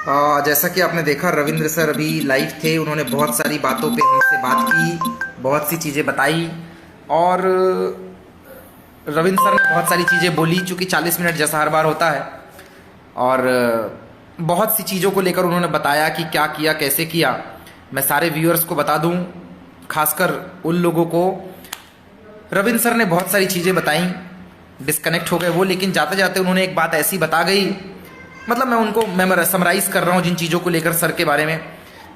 जैसा कि आपने देखा, रविंद्र सर अभी लाइव थे। उन्होंने बहुत सारी बातों पे हमसे बात की, बहुत सी चीज़ें बताई। और रविंद्र सर ने बहुत सारी चीज़ें बोली, चूँकि 40 मिनट जैसा हर बार होता है। और बहुत सी चीज़ों को लेकर उन्होंने बताया कि क्या किया, कैसे किया। मैं सारे व्यूअर्स को बता दूं, खासकर उन लोगों को। रविंद्र सर ने बहुत सारी चीज़ें बताई, डिस्कनेक्ट हो गए वो, लेकिन जाते जाते उन्होंने एक बात ऐसी बता गई। मतलब मैं समराइज कर रहा हूँ जिन चीज़ों को लेकर सर के बारे में।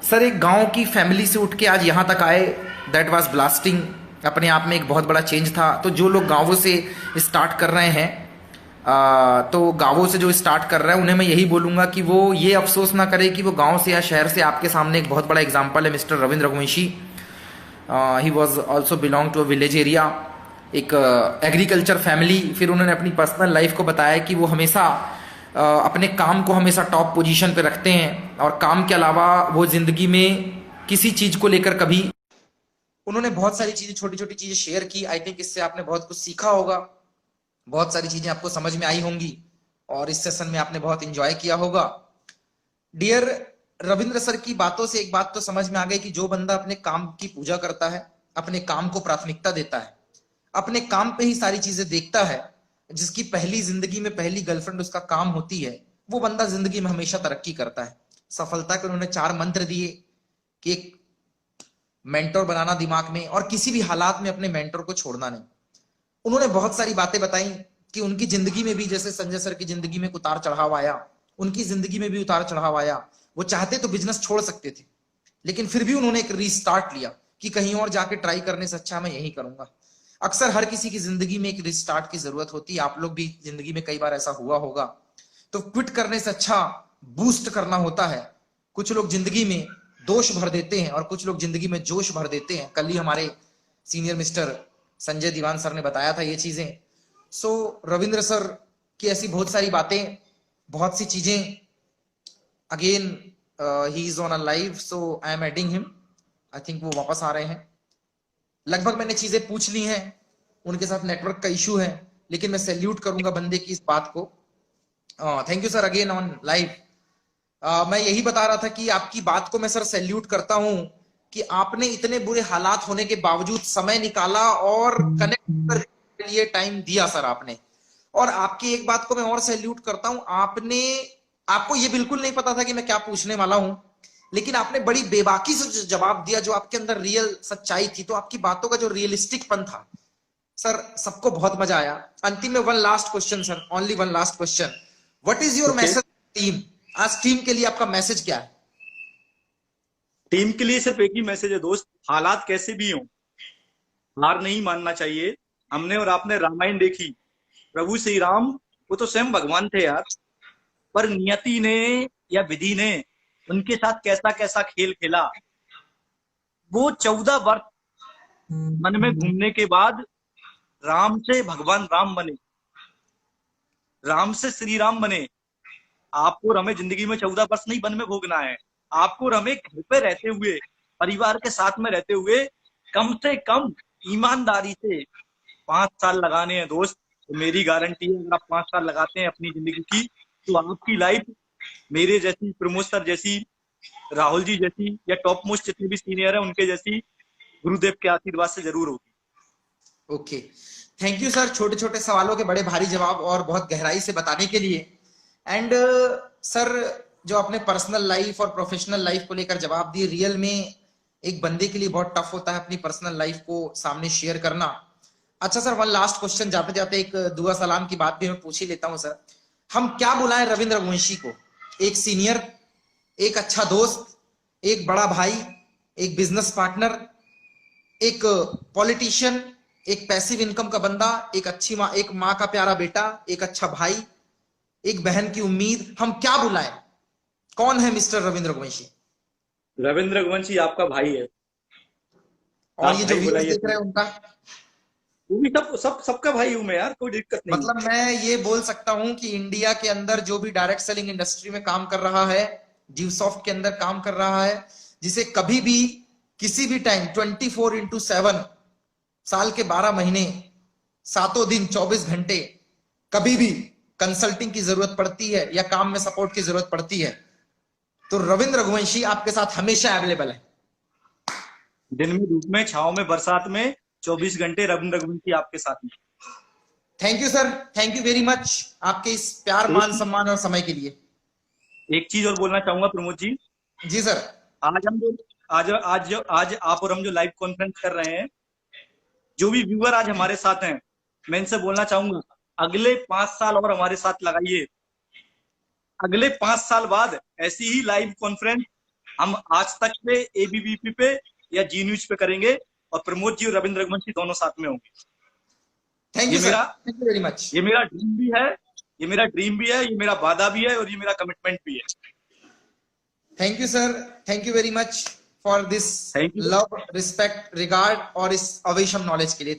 सर एक गांव की फैमिली से उठ के आज यहाँ तक आए, दैट वाज ब्लास्टिंग। अपने आप में एक बहुत बड़ा चेंज था। तो जो लोग गांवों से स्टार्ट कर रहे हैं, तो गांवों से जो स्टार्ट कर रहे हैं, उन्हें मैं यही बोलूँगा कि वो ये अफसोस ना करे कि वो गांव से या शहर से। आपके सामने एक बहुत बड़ा एग्जाम्पल है mister Ravindra Raghuvanshi. He was also belong to a village area, एक एग्रीकल्चर फैमिली। फिर उन्होंने अपनी पर्सनल लाइफ को बताया कि वो हमेशा अपने काम को हमेशा टॉप पोजीशन पे रखते हैं, और काम के अलावा वो जिंदगी में किसी चीज को लेकर कभी। उन्होंने बहुत सारी चीजें, छोटी छोटी चीजें शेयर की। आई थिंक इससे आपने बहुत कुछ सीखा होगा, बहुत सारी चीजें आपको समझ में आई होंगी, और इस सेशन में आपने बहुत इंजॉय किया होगा। डियर, रविंद्र सर की बातों से एक बात तो समझ में आ गई कि जो बंदा अपने काम की पूजा करता है, अपने काम को प्राथमिकता देता है, अपने काम पे ही सारी चीजें देखता है, जिसकी पहली जिंदगी में पहली गर्लफ्रेंड उसका काम होती है, वो बंदा जिंदगी में हमेशा तरक्की करता है। सफलता के उन्होंने 4 मंत्र दिए कि एक मेंटोर बनाना दिमाग में, और किसी भी हालात में अपने मेंटोर को छोड़ना नहीं। उन्होंने बहुत सारी बातें बताई कि उनकी जिंदगी में भी, जैसे संजय सर की जिंदगी में उतार चढ़ाव आया, उनकी जिंदगी में भी उतार चढ़ाव आया। वो चाहते तो बिजनेस छोड़ सकते थे, लेकिन फिर भी उन्होंने एक रीस्टार्ट लिया कि कहीं और जाके ट्राई करने से अच्छा मैं यही करूंगा। अक्सर हर किसी की जिंदगी में एक रिस्टार्ट की जरूरत होती है। आप लोग भी जिंदगी में कई बार ऐसा हुआ होगा। तो क्विट करने से अच्छा बूस्ट करना होता है। कुछ लोग जिंदगी में दोष भर देते हैं और कुछ लोग जिंदगी में जोश भर देते हैं। कल ही हमारे सीनियर मिस्टर संजय दीवान सर ने बताया था ये चीजें। सो रविंद्र सर की ऐसी बहुत सारी बातें, बहुत सी चीजें। Again he is on a live, so I am adding him. I think वो वापस आ रहे हैं। लगभग मैंने चीजें पूछ ली हैं। उनके साथ नेटवर्क का इशू है, लेकिन मैं सैल्यूट करूंगा बंदे की इस बात को। Thank you sir, again on live. मैं यही बता रहा था कि आपकी बात को मैं सर सैल्यूट करता हूं कि आपने इतने बुरे हालात होने के बावजूद समय निकाला और कनेक्ट के लिए टाइम दिया सर आपने। और आपकी एक बात को मैं और सैल्यूट करता हूं, आपने, आपको ये बिल्कुल नहीं पता था कि मैं क्या पूछने वाला हूं, लेकिन आपने बड़ी बेबाकी से जवाब दिया। जो आपके अंदर रियल सच्चाई थी, तो आपकी बातों का जो रियलिस्टिक पन था सर, सबको बहुत मजा आया। अंतिम में one last question sir, only one last question. What is your okay. Message team? आज टीम के लिए आपका मैसेज क्या है? टीम के लिए सिर्फ एक ही मैसेज है दोस्त, हालात कैसे भी हों हार नहीं मानना चाहिए। हमने और आपने रामायण देखी, प्रभु श्री राम वो तो स्वयं भगवान थे यार, पर नियति ने या विधि ने उनके साथ कैसा कैसा खेल खेला। वो 14 वर्ष मन में घूमने के बाद राम से भगवान राम बने, राम से श्री राम बने। आपको और हमें जिंदगी में 14 वर्ष नहीं वन में भोगना है। आपको और हमें घर पे रहते हुए, परिवार के साथ में रहते हुए, कम से कम ईमानदारी से 5 साल लगाने हैं दोस्त। तो मेरी गारंटी है, अगर आप 5 साल लगाते हैं अपनी जिंदगी की, तो आपकी लाइफ मेरे जैसी, प्रमोद सर जैसी, राहुल जी जैसी, या टॉप मोस्ट जितने भी सीनियर है उनके जैसी, गुरुदेव के आशीर्वाद से जरूर होगी। ओके, थैंक यू सर, छोटे छोटे सवालों के बड़े भारी जवाब और बहुत गहराई से बताने के लिए। एंड सर, जो अपने पर्सनल लाइफ और प्रोफेशनल लाइफ को लेकर जवाब दिए, रियल में एक बंदे के लिए बहुत टफ होता है अपनी पर्सनल लाइफ को सामने शेयर करना। अच्छा सर, वन लास्ट क्वेश्चन, जाते जाते एक दुआ सलाम की बात भी मैं पूछ ही लेता हूं सर। हम क्या बुलाएं रविंद्र वंशी को? एक सीनियर, एक अच्छा दोस्त, एक बड़ा भाई, एक बिजनेस पार्टनर, एक पॉलिटिशियन, एक पैसिव इनकम का बंदा, एक अच्छी माँ, एक माँ का प्यारा बेटा, एक अच्छा भाई, एक बहन की उम्मीद, हम क्या बुलाएं? कौन है मिस्टर रविंद्र वंशी? रविंद्र रघुवंशी आपका भाई है, और आप ये जो भाई व्यूअर्स बुलाइए देख रहे तो। हैं उनका, वो भी सबका भाई हूं मैं यार, कोई दिक्कत नहीं है। मतलब मैं ये बोल सकता हूं कि इंडिया के अंदर जो भी डायरेक्ट सेलिंग इंडस्ट्री में काम कर रहा है, जीवसॉफ्ट के अंदर काम कर रहा है, जिसे कभी भी किसी भी टाइम 24x7, साल के 12 महीने, सातों दिन 24 घंटे, कभी भी कंसल्टिंग की जरूरत पड़ती है या काम में सपोर्ट की जरूरत पड़ती है, तो रविंद्र रघुवंशी आपके साथ हमेशा अवेलेबल है। दिन में धूप में, छाव में, बरसात में, 24 घंटे रविंद्र रघुवंशी आपके साथ में। Thank you sir, thank you very much आपके इस प्यार, मान, सम्मान और समय के लिए। एक चीज और बोलना चाहूंगा प्रमोद जी। जी सर। आज आप और हम जो लाइव कॉन्फ्रेंस कर रहे हैं, जो भी व्यूअर आज हमारे साथ हैं, मैं इनसे बोलना चाहूंगा, अगले 5 साल और हमारे साथ लगाइए। अगले 5 साल बाद ऐसी ही लाइव कॉन्फ्रेंस हम आज तक पे, एबीवीपी पे या जी न्यूज पे करेंगे, और प्रमोद जी और रविंद्र रघुवंशी दोनों साथ में होंगे। Thank you sir, thank you very much. ये मेरा ड्रीम भी है, ये मेरा ड्रीम भी है, ये मेरा वादा भी है, और ये मेरा कमिटमेंट भी है। Thank you sir, thank you very much for this Thank you. Love, respect, regard और इस अवेशम नॉलेज के लिए।